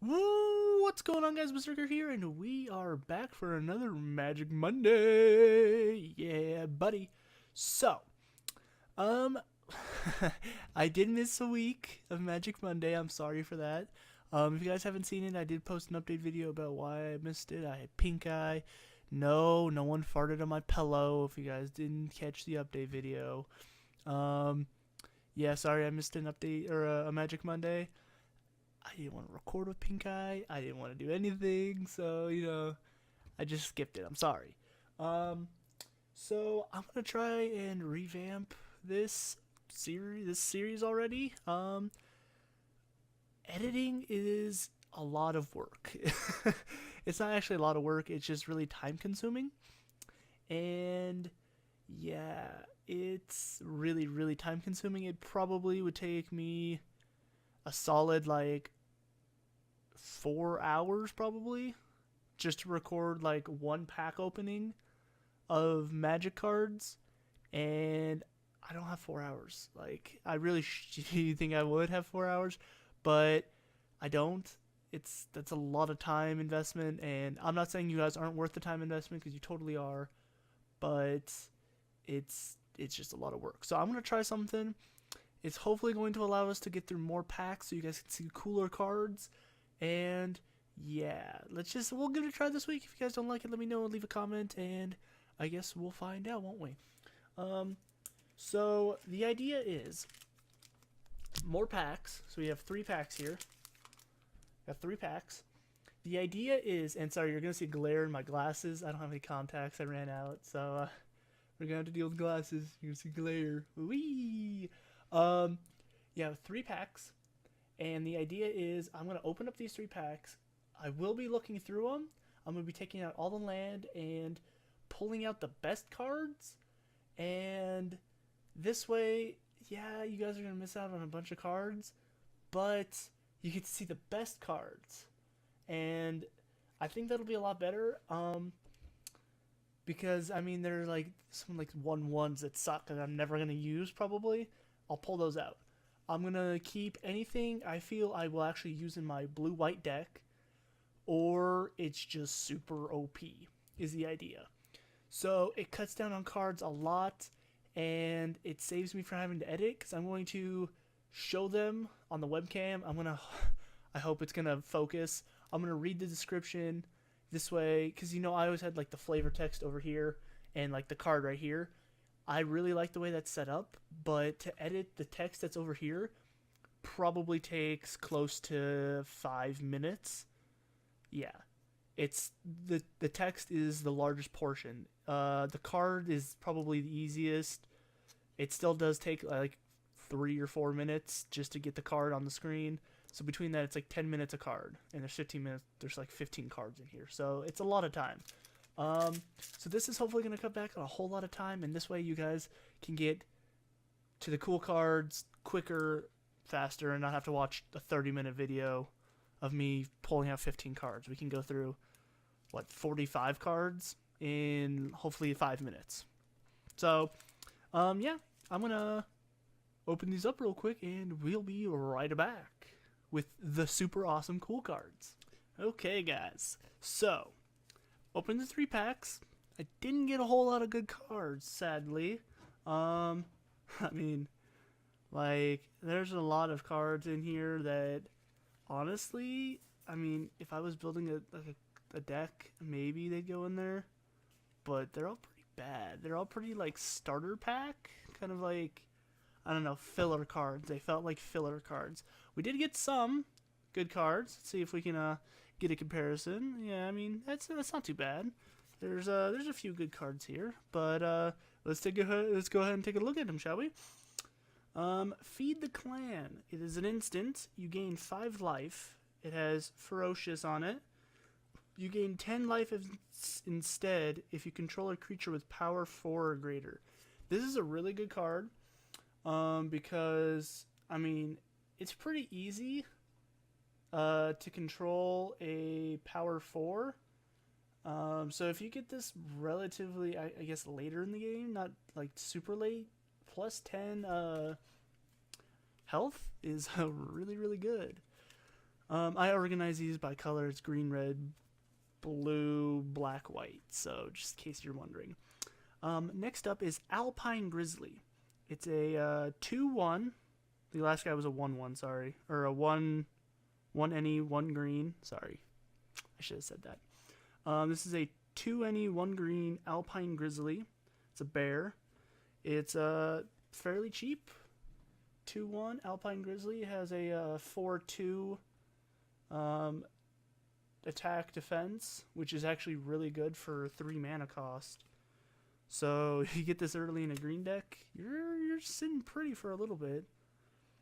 Woo! What's going on, guys? Berserker here, and we are back for another Magic Monday. Yeah, buddy. So, um, I did miss a week of Magic Monday. I'm sorry for that. If you guys haven't seen it, I did post an update video about why I missed it. I had pink eye. No one farted on my pillow. If you guys didn't catch the update video, um, yeah, sorry I missed an update or a Magic Monday. I didn't want to record with pink eye. I didn't want to do anything, so I just skipped it. I'm sorry. Um, so I'm gonna try and revamp this series already. Editing is a lot of work. It's not actually a lot of work. It's just really time consuming, and yeah, it's really time consuming. It probably would take me a solid like 4 hours probably just to record like one pack opening of magic cards, and I don't have 4 hours. Like I really think I would have 4 hours, but I don't. That's a lot of time investment, and I'm not saying you guys aren't worth the time investment because you totally are, but it's just a lot of work. So I'm gonna try something. It's hopefully going to allow us to get through more packs so you guys can see cooler cards. And yeah, we'll give it a try this week. If you guys don't like it, let me know and leave a comment, and I guess we'll find out, won't we? Um, so the idea is more packs. So we have 3 packs here. Got 3 packs. The idea is, and sorry, you're gonna see glare in my glasses. I don't have any contacts. I ran out, so we're gonna have to deal with glasses. You're gonna see glare. Wee. Um, you have 3 packs, and the idea is I'm gonna open up these 3 packs. I will be looking through them. I'm gonna be taking out all the land and pulling out the best cards, and this way, yeah, you guys are gonna miss out on a bunch of cards, but you get to see the best cards, and I think that'll be a lot better. Because I mean, there's like some like 1/1s that suck and I'm never gonna use probably. I'll pull those out. I'm gonna keep anything I feel I will actually use in my blue white deck, or it's just super OP, is the idea. So it cuts down on cards a lot, and it saves me from having to edit because I'm going to show them on the webcam. I hope it's gonna focus. I'm gonna read the description this way because I always had like the flavor text over here and like the card right here. I really like the way that's set up, but to edit the text that's over here probably takes close to 5 minutes. Yeah, it's the text is the largest portion. The card is probably the easiest. It still does take like 3 or 4 minutes just to get the card on the screen. So between that, it's like 10 minutes a card, and there's 15 minutes. There's like 15 cards in here, so it's a lot of time. So this is hopefully going to cut back on a whole lot of time, and this way you guys can get to the cool cards quicker, faster, and not have to watch a 30-minute video of me pulling out 15 cards. We can go through, 45 cards in hopefully 5 minutes. So, yeah, I'm going to open these up real quick, and we'll be right back with the super awesome cool cards. Okay, guys. So, open the 3 packs. I didn't get a whole lot of good cards, sadly. I mean, like, there's a lot of cards in here that, honestly, I mean, if I was building a deck, maybe they'd go in there. But they're all pretty bad. They're all pretty, like, starter pack. Kind of like, I don't know, filler cards. They felt like filler cards. We did get some good cards. Let's see if we can get a comparison. Yeah, I mean that's not too bad. There's a few good cards here, but let's go ahead and take a look at them, shall we? Feed the Clan. It is an instant. You gain 5 life. It has Ferocious on it. You gain 10 life instead if you control a creature with power 4 or greater. This is a really good card. Because I mean, it's pretty easy to control a power 4. So if you get this relatively, I guess, later in the game, not like super late, plus 10 health is really good. I organize these by color. It's green, red, blue, black, white. So just in case you're wondering. Next up is Alpine Grizzly. It's a 2-1. The last guy was a 1-1, sorry. Or a 1 any, 1 green. Sorry. I should have said that. This is a 2 any, 1 green Alpine Grizzly. It's a bear. It's fairly cheap. 2-1 Alpine Grizzly has a 4-2 attack defense, which is actually really good for 3 mana cost. So you get this early in a green deck, you're sitting pretty for a little bit.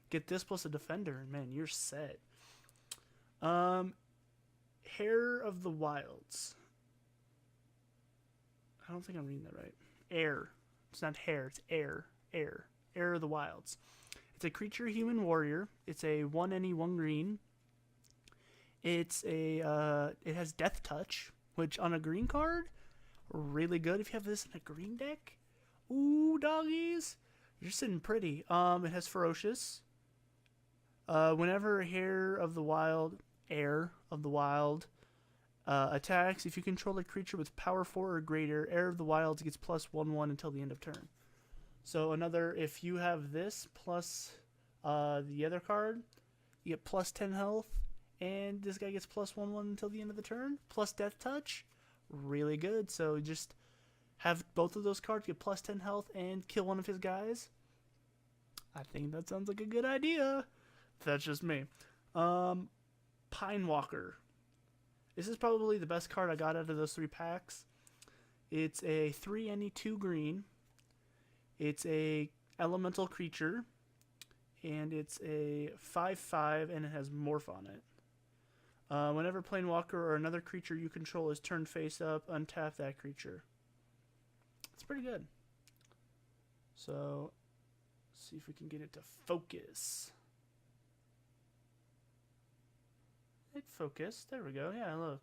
Get this plus a defender, and man, you're set. Hair of the Wilds. I don't think I'm reading that right. Air. It's not hair, it's air. Air. Air of the Wilds. It's a creature human warrior. It's a 1 any, 1 green. It's a it has Death Touch, which on a green card, really good if you have this in a green deck. Ooh, doggies. You're sitting pretty. It has Ferocious. Whenever Air of the Wild attacks, if you control a creature with power 4 or greater, Air of the Wilds gets +1/1 until the end of turn. So another, if you have this plus the other card, you get +10 health, and this guy gets +1/1 until the end of the turn, plus Death Touch. Really good. So just have both of those cards get +10 health and kill one of his guys. I think that sounds like a good idea. That's just me. Pine Walker. This is probably the best card I got out of those 3 packs. It's a 3 any, 2 green. It's a elemental creature, and it's a 5/5, and it has Morph on it. Whenever Planewalker or another creature you control is turned face up, untap that creature. It's pretty good. So, let's see if we can get it to focus. It focused. There we go. Yeah, look.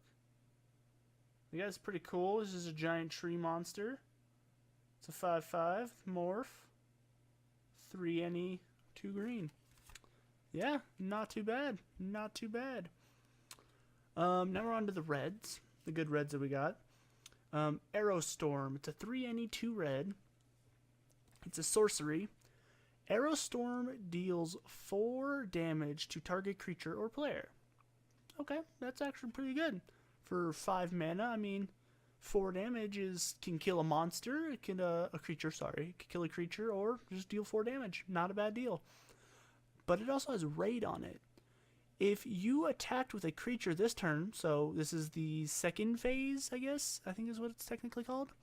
The guy's pretty cool. This is a giant tree monster. It's a 5/5 morph. 3 any, 2 green. Yeah, not too bad. Not too bad. Now we're on to the reds. The good reds that we got. Aerostorm. It's a 3 any, 2 red. It's a sorcery. Aerostorm deals 4 damage to target creature or player. Okay, that's actually pretty good. For 5 mana, I mean, 4 damage can kill a monster. It can a creature, sorry. It can kill a creature or just deal 4 damage. Not a bad deal. But it also has raid on it. If you attacked with a creature this turn, so this is the second phase, I guess, I think is what it's technically called.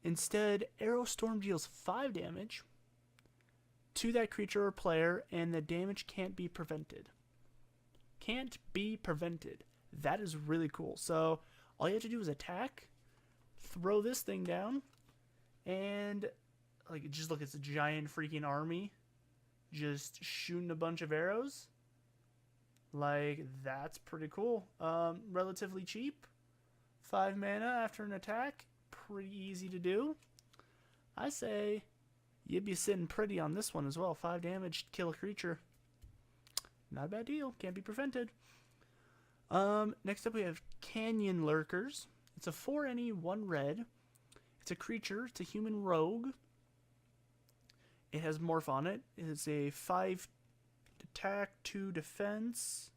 Instead, Aerostorm deals 5 damage to that creature or player, and the damage can't be prevented. Can't be prevented. That is really cool. So all you have to do is attack, throw this thing down, and like just look, it's a giant freaking army just shooting a bunch of arrows. Like, that's pretty cool. Relatively cheap. 5 mana after an attack. Pretty easy to do. I say you'd be sitting pretty on this one as well. 5 damage, kill a creature. Not a bad deal. Can't be prevented. Next up we have Canyon Lurkers. It's a 4 any, 1 red. It's a creature. It's a human rogue. It has Morph on it. It's a 5 attack, 2 defense.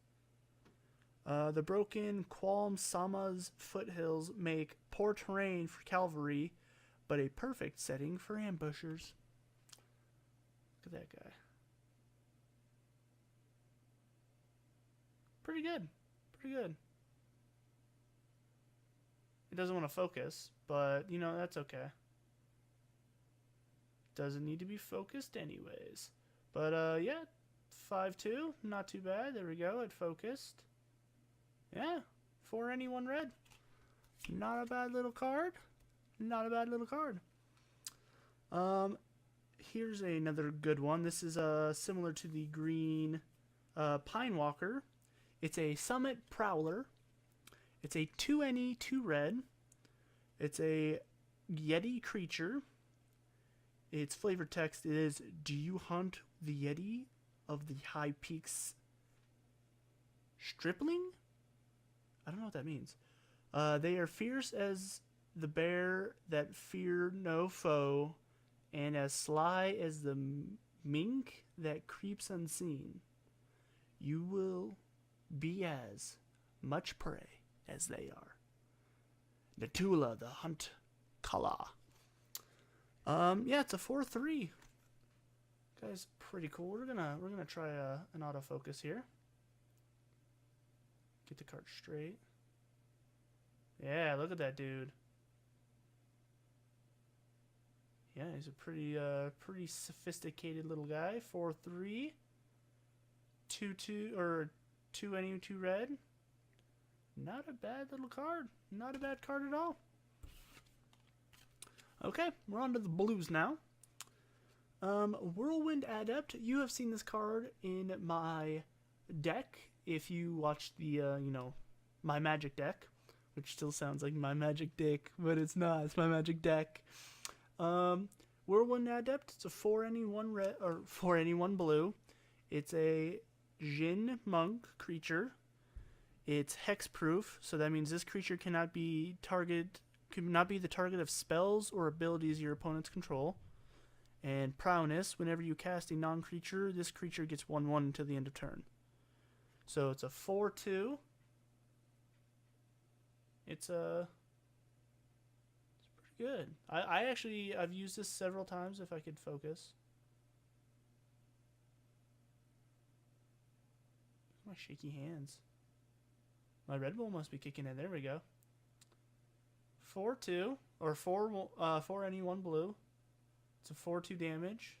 The broken Qualm Sama's foothills make poor terrain for cavalry, but a perfect setting for ambushers. Look at that guy. Pretty good. Pretty good. It doesn't want to focus, but, you know, that's okay. Doesn't need to be focused anyways. But, yeah, 5/2, not too bad. There we go, it focused. Yeah, 4 any, 1 red. Not a bad little card. Not a bad little card. Here's another good one. This is similar to the green Pine Walker. It's a Summit Prowler. It's a 2 any, 2 red. It's a Yeti creature. Its flavor text is, do you hunt the Yeti of the high peaks Stripling? I don't know what that means. They are fierce as the bear that fear no foe, and as sly as the mink that creeps unseen. You will be as much prey as they are. Natula, the Hunt Kala. Yeah, it's a 4-3. Guys, pretty cool. We're gonna try an autofocus here. Get the card straight. Yeah, look at that dude. Yeah, he's a pretty sophisticated little guy. 4-3. 2-2 or 2 any 2 red. Not a bad little card. Not a bad card at all. Okay, we're on to the blues now. Whirlwind Adept. You have seen this card in my deck. If you watched the, my magic deck, which still sounds like my magic deck, but it's not. It's my magic deck. Whirlwind Adept. It's a 4 any 1 red or 4 any 1 blue. It's a Jin monk creature. It's hexproof, so that means this creature cannot be the target of spells or abilities your opponents control. And prowess, whenever you cast a non-creature, this creature gets 1/1 until the end of turn. So it's a 4-2. It's pretty good. I've used this several times if I could focus. My shaky hands. My Red Bull must be kicking in. There we go. 4-2 or 4 any 1 blue. It's a 4-2 damage.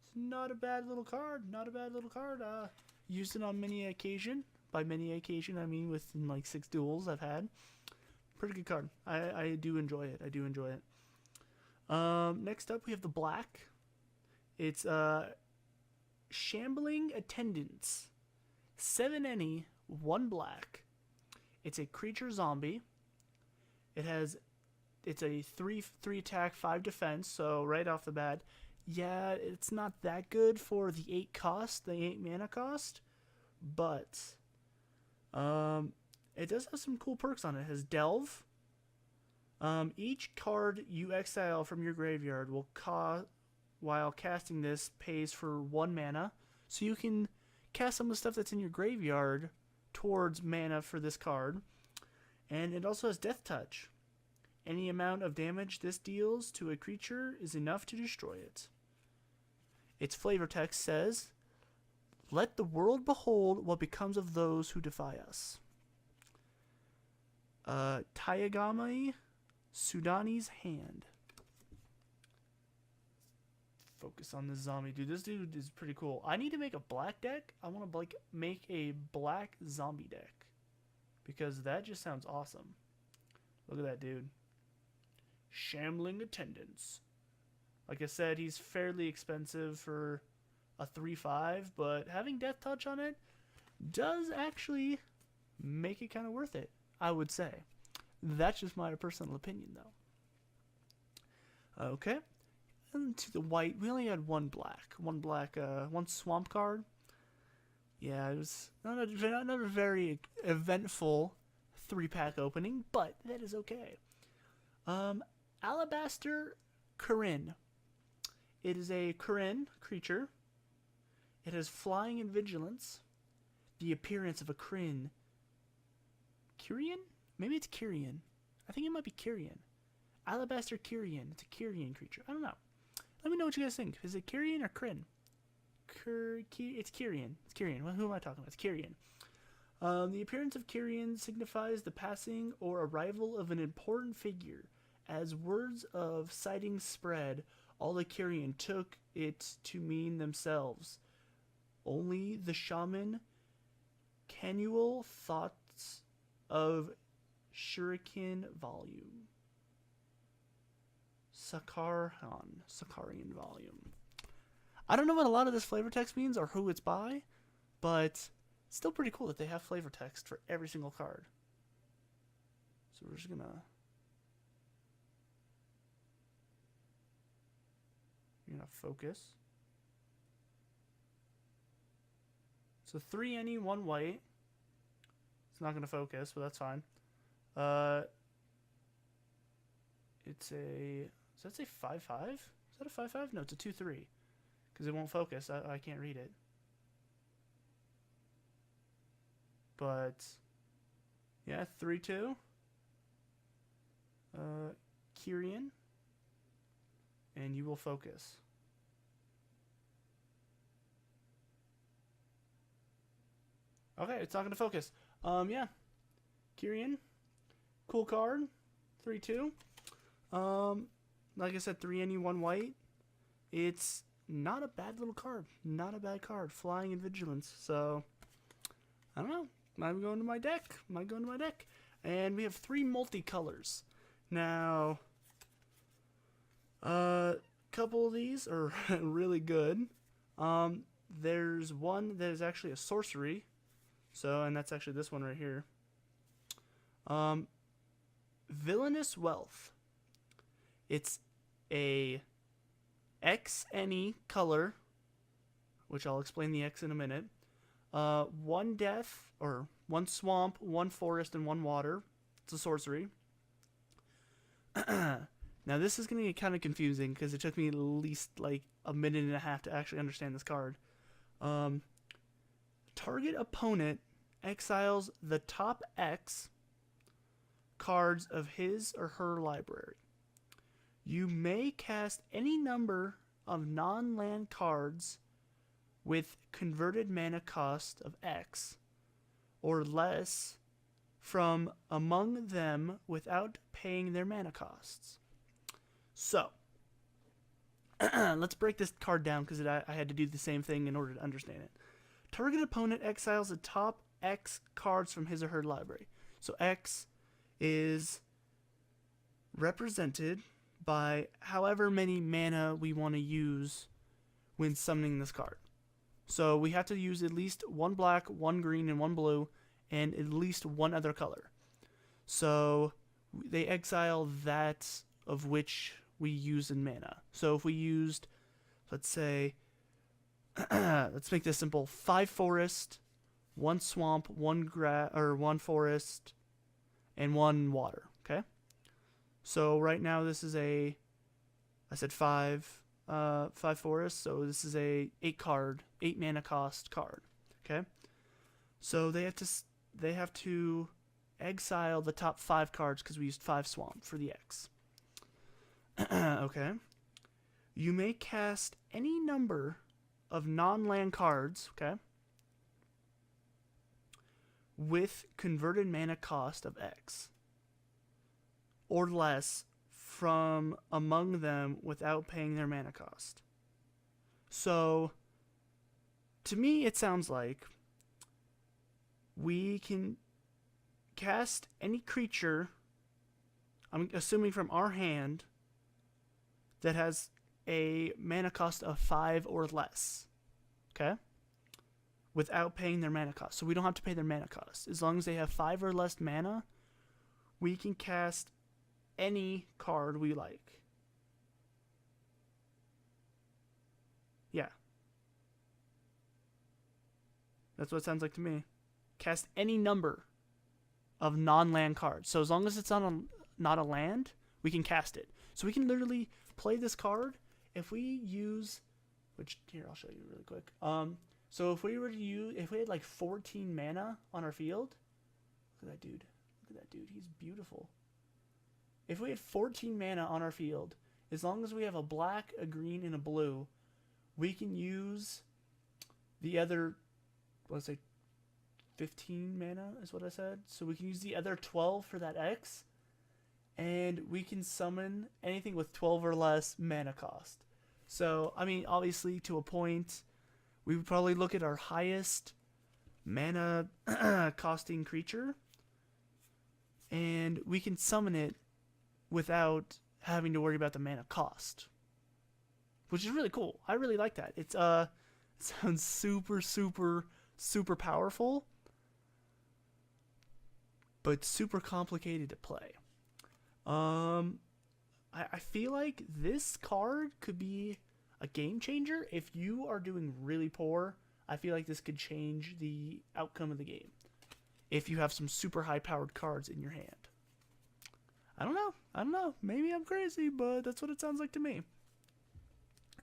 It's not a bad little card. Not a bad little card. Used it on many occasion. By many occasion, I mean within like 6 duels I've had. Pretty good card. I do enjoy it. I do enjoy it. Next up, we have the black. It's Shambling Attendants. 7 any, 1 black. It's a creature zombie. It's a 3 attack, 5 defense, so right off the bat, yeah, it's not that good for the 8 cost, the 8 mana cost, but it does have some cool perks on it. It has Delve. Each card you exile from your graveyard while casting this pays for 1 mana, so you can cast some of the stuff that's in your graveyard towards mana for this card. And it also has Death Touch. Any amount of damage this deals to a creature is enough to destroy it. Its flavor text says, "Let the world behold what becomes of those who defy us." Taigami Sudani's Hand. Focus on this zombie. Dude, this dude is pretty cool. I need to make a black deck. I want to make a black zombie deck, because that just sounds awesome. Look at that dude. Shambling Attendants. Like I said, he's fairly expensive for a 3/5, but having Death Touch on it does actually make it kind of worth it, I would say. That's just my personal opinion, though. Okay. And to the white, we only had one black, one swamp card. Yeah, it was not a very eventful 3-pack opening, but that is okay. Alabaster Kirin. It is a Kirin creature. It has flying and vigilance. The appearance of a Kirin. Kyrian? Maybe it's Kyrian. I think it might be Kyrian. Alabaster Kyrian. It's a Kyrian creature. I don't know. Let me know what you guys think. Is it Kyrian or Kryn? It's Kyrian. It's Kyrian. Who am I talking about? It's Kyrian. The appearance of Kyrian signifies the passing or arrival of an important figure. As words of sighting spread, all the Kyrian took it to mean themselves. Only the shaman Canual thoughts of Shuriken volume. Sakarian volume. I don't know what a lot of this flavor text means or who it's by, but it's still pretty cool that they have flavor text for every single card. So we're just gonna focus. So 3 any, 1 white. It's not going to focus, but that's fine. It's a... Does that say 5-5? Is that a 5-5? No, it's a 2-3. Because it won't focus. I can't read it. But... yeah, 3-2. Kyrian. And you will focus. Okay, it's not going to focus. Yeah. Kyrian. Cool card. 3-2. Like I said, 3 NE, 1 white. It's not a bad little card. Not a bad card. Flying and Vigilance. So, I don't know. Might go into my deck. Might go into my deck. And we have 3 multicolors. Now, a couple of these are really good. There's one that is actually a sorcery. So, and that's actually this one right here. Villainous Wealth. It's a X any color, which I'll explain the X in a minute. 1 death, or 1 swamp, 1 forest, and 1 water. It's a sorcery. Now this is going to get kind of confusing because it took me at least like a minute and a half to actually understand this card. Target opponent exiles the top X cards of his or her library. You may cast any number of non-land cards with converted mana cost of X or less from among them without paying their mana costs. So, let's break this card down because I had to do the same thing in order to understand it. Target opponent exiles the top X cards from his or her library. So X is represented by however many mana we want to use when summoning this card. So we have to use at least 1 black, 1 green, and 1 blue, and at least 1 other color. So they exile that of which we use in mana. So if we used, let's say, let's make this simple, 5 forest, 1 swamp, 1 forest, and 1 water. Okay. So right now this is I said 5 forests, so this is a 8 mana cost card. Okay. So they have to exile the top 5 cards because we used 5 swamp for the X. Okay. You may cast any number of non-land cards, okay, with converted mana cost of X or less from among them without paying their mana cost. So, to me, it sounds like we can cast any creature, I'm assuming from our hand, that has a mana cost of 5 or less. Okay? Without paying their mana cost. So we don't have to pay their mana cost. As long as they have 5 or less mana, we can cast any card we like. Yeah. That's what it sounds like to me. Cast any number of non-land cards. So as long as it's not a land, we can cast it. So we can literally play this card if we use, which here I'll show you really quick. So if we had like 14 mana on our field, look at that dude. Look at that dude. He's beautiful. If we had 14 mana on our field, as long as we have a black, a green, and a blue, we can use the other, let's say 15 mana is what I said. So we can use the other 12 for that X, and we can summon anything with 12 or less mana cost. So, I mean, obviously, to a point, we would probably look at our highest mana costing creature, and we can summon it without having to worry about the mana cost, which is really cool. I really like that. It sounds super, super, super powerful, but super complicated to play. I feel like this card could be a game changer. If you are doing really poor, I feel like this could change the outcome of the game. if you have some super high powered cards in your hand. I don't know. I don't know. Maybe I'm crazy, but that's what it sounds like to me.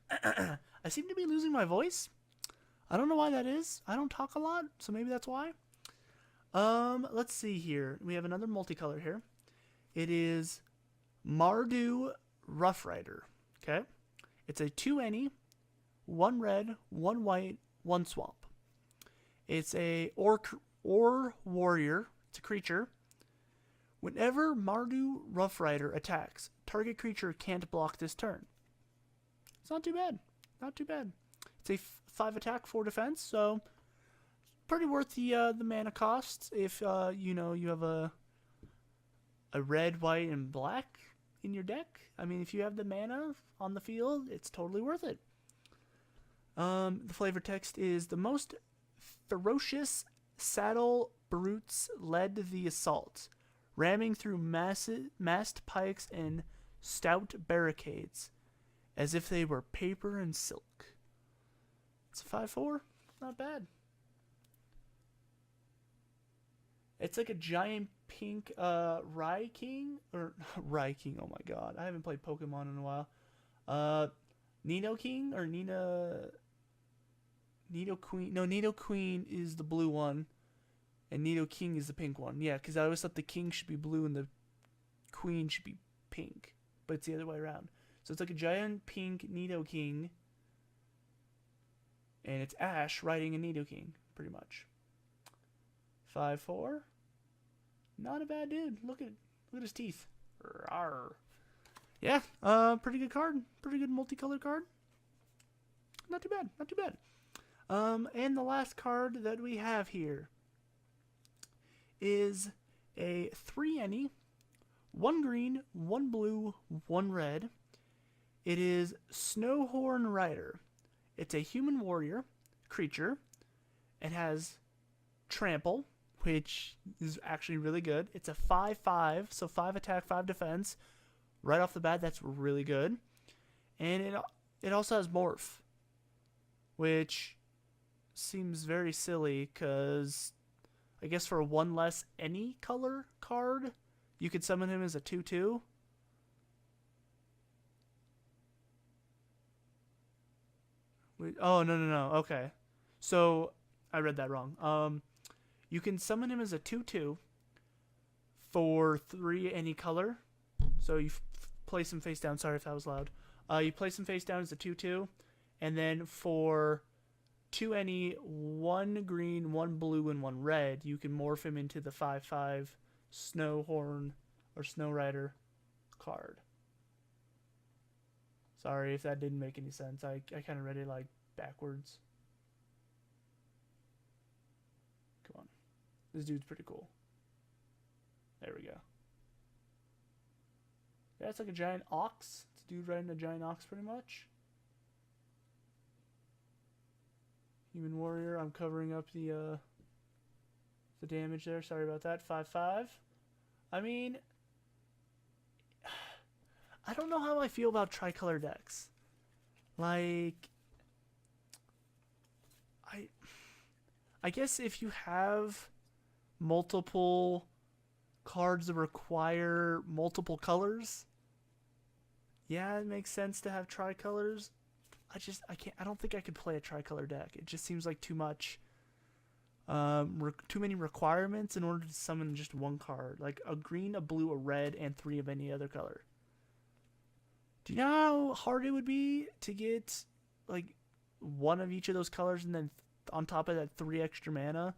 I seem to be losing my voice. I don't know why that is. I don't talk a lot, so maybe that's why. Let's see here. We have another multicolor here. It is Mardu Rough Rider. Okay? It's a 2 any, 1 red, 1 white, 1 swamp. It's a Or Warrior. It's a creature. Whenever Mardu Rough Rider attacks, target creature can't block this turn. It's not too bad. Not too bad. It's a 5 attack, 4 defense, so pretty worth the mana cost if you know you have a red, white, and black in your deck. I mean, if you have the mana on the field, it's totally worth it. The flavor text is: the most ferocious saddle brutes led the assault, ramming through mast pikes and stout barricades as if they were paper and silk. It's a 5/4. Not bad. It's like a giant pink Rai King. Or Rai King, oh my god. I haven't played Pokemon in a while. Nidoking or Nidoqueen. No, Nidoqueen is the blue one. And Nidoking is the pink one. Yeah, because I always thought the king should be blue and the queen should be pink. But it's the other way around. So it's like a giant pink Nidoking. And it's Ash riding a Nidoking, pretty much. 5/4. Not a bad dude. Look at his teeth. Rawr. Yeah, pretty good card. Pretty good multicolored card. Not too bad. Not too bad. And the last card that we have here is a 3 any, 1 green, 1 blue, 1 red. It is Snowhorn Rider. It's a human warrior creature. It has trample, which is actually really good. It's a 5/5, so 5 attack, 5 defense. Right off the bat, that's really good. And it also has morph, which seems very silly because I guess for 1 less any color card, you could summon him as a 2/2. Wait, oh, no. Okay. So, I read that wrong. You can summon him as a 2/2 for 3 any color. So, you place him face down. Sorry if that was loud. You place him face down as a 2/2. And then for 2 any, 1 green, 1 blue, and 1 red, you can morph him into the 5/5 Snowhorn or Snow Rider card. Sorry if that didn't make any sense. I kind of read it like backwards. Come on. This dude's pretty cool. There we go. Yeah, it's like a giant ox. It's a dude riding a giant ox pretty much. Human warrior. I'm covering up the damage there. Sorry about that. 5/5. I mean, I don't know how I feel about tricolor decks. Like, I guess if you have multiple cards that require multiple colors, yeah, it makes sense to have tricolors. I don't think I could play a tricolor deck. It just seems like too much. Too many requirements in order to summon just one card. Like a green, a blue, a red, and 3 of any other color. Do you know how hard it would be to get like 1 of each of those colors and then on top of that 3 extra mana?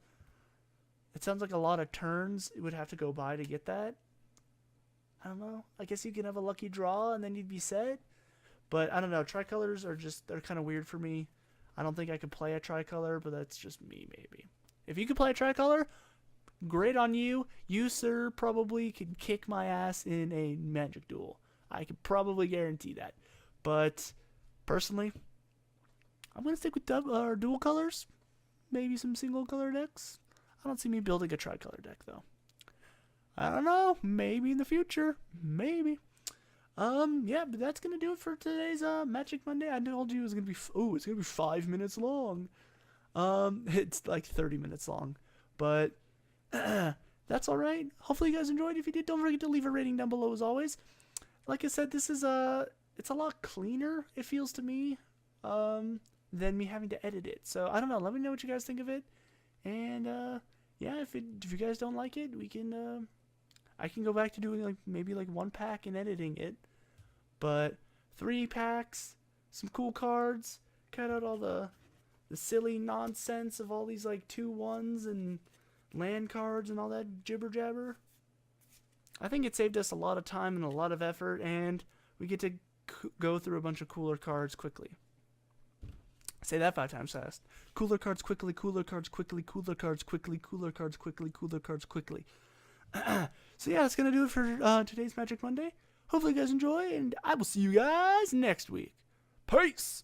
It sounds like a lot of turns it would have to go by to get that. I don't know. I guess you can have a lucky draw and then you'd be set. But I don't know. Tricolors they're kind of weird for me. I don't think I could play a tricolor, but that's just me maybe. If you could play a tricolor, great on you. You, sir, probably could kick my ass in a Magic duel. I could probably guarantee that. But personally, I'm going to stick with dual colors. Maybe some single color decks. I don't see me building a tricolor deck, though. I don't know. Maybe in the future. Maybe. Yeah, but that's going to do it for today's Magic Monday. I told you it was going to be... it's going to be 5 minutes long. It's like 30 minutes long. But That's alright. Hopefully you guys enjoyed. If you did, don't forget to leave a rating down below as always. Like I said, this is it's a lot cleaner, it feels to me, than me having to edit it. So I don't know. Let me know what you guys think of it. And yeah, if you guys don't like it, we can I can go back to doing like maybe like 1 pack and editing it. But 3 packs, some cool cards, cut out all the silly nonsense of all these like 2-1s and land cards and all that jibber jabber. I think it saved us a lot of time and a lot of effort, and we get to go through a bunch of cooler cards quickly. Say that 5 times fast. Cooler cards quickly, cooler cards quickly, cooler cards quickly, cooler cards quickly, cooler cards quickly. So yeah, that's going to do it for today's Magic Monday. Hopefully you guys enjoy, and I will see you guys next week. Peace!